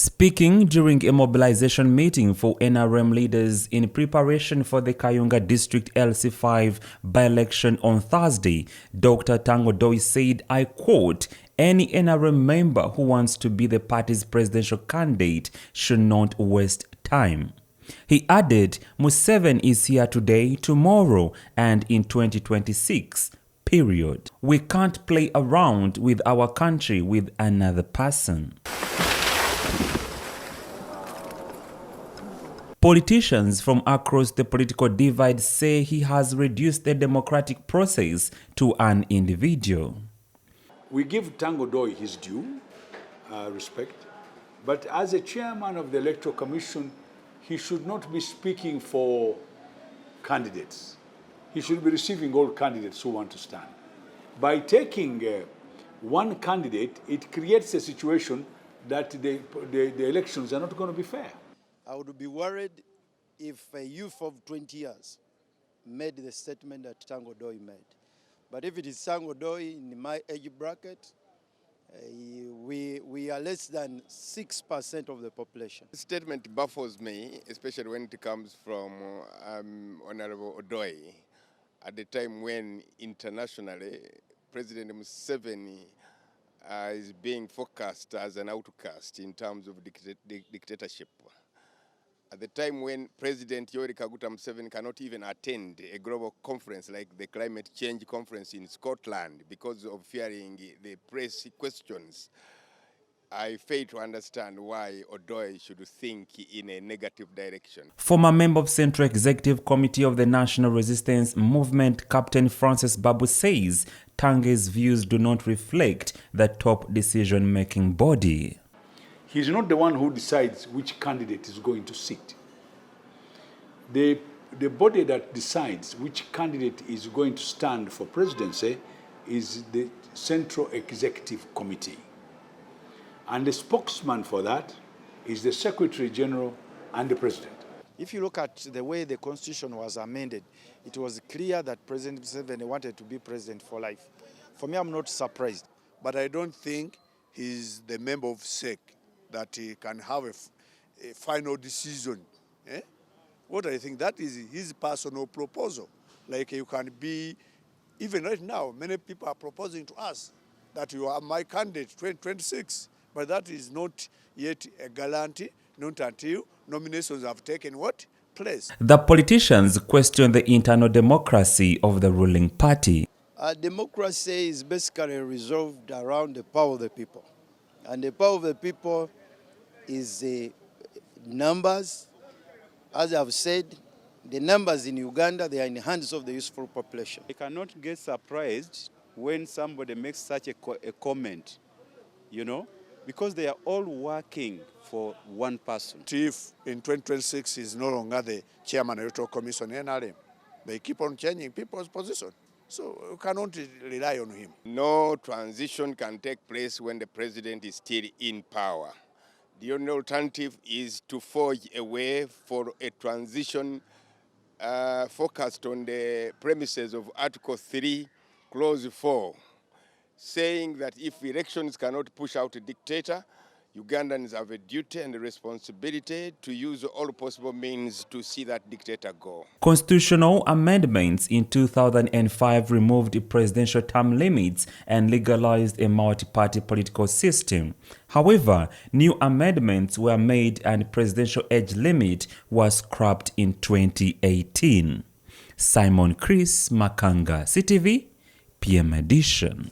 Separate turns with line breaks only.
Speaking during a mobilization meeting for NRM leaders in preparation for the Kayunga District LC5 by-election on Thursday, Dr. Tanga Odoi said, I quote, "Any NRM member who wants to be the party's presidential candidate should not waste time." He added, Museveni is here today, tomorrow, and in 2026. Period. We can't play around with our country with another person. Politicians from across the political divide say he has reduced the democratic process to an individual.
We give Tanga Odoi his due respect, but as a chairman of the Electoral Commission, he should not be speaking for candidates. He should be receiving all candidates who want to stand. By taking one candidate, it creates a situation that the elections are not going to be fair.
I would be worried if a youth of 20 years made the statement that Tanga Odoi made. But if it is Tanga Odoi in my age bracket, we are less than 6% of the population.
The statement baffles me, especially when it comes from Honorable Odoi, at the time when internationally President Museveni is being forecast as an outcast in terms of dictatorship. At the time when President Yoweri Kaguta Museveni cannot even attend a global conference like the climate change conference in Scotland because of fearing the press questions, I fail to understand why Odoi should think in a negative direction.
Former member of Central Executive Committee of the National Resistance Movement, Captain Francis Babu, says Tanga's views do not reflect the top decision-making body.
He's not the one who decides which candidate is going to sit. The body that decides which candidate is going to stand for presidency is the Central Executive Committee. And the spokesman for that is the Secretary General and the President.
If you look at the way the Constitution was amended, it was clear that President Museveni wanted to be president for life. For me, I'm not surprised.
But I don't think he's the member of SEC that he can have a final decision. What I think, that is his personal proposal. Like you can be, even right now, many people are proposing to us that you are my candidate 2026, but that is not yet a guarantee, not until nominations have taken what? Place.
The politicians question the internal democracy of the ruling party.
Democracy is basically resolved around the power of the people. And the power of the people is numbers. As I've said, the numbers in Uganda, they are in the hands of the useful population.
I cannot get surprised when somebody makes such a comment, you know, because they are all working for one person.
If in 2026 he's no longer the chairman of the Electoral Commission, NRM, they keep on changing people's position. So you cannot rely on him.
No transition can take place when the president is still in power. The only alternative is to forge a way for a transition focused on the premises of Article 3, Clause 4, saying that if elections cannot push out a dictator, Ugandans have a duty and a responsibility to use all possible means to see that dictator go.
Constitutional amendments in 2005 removed presidential term limits and legalized a multi-party political system. However, new amendments were made and presidential age limit was scrapped in 2018. Chris Makanga, CTV, PM Edition.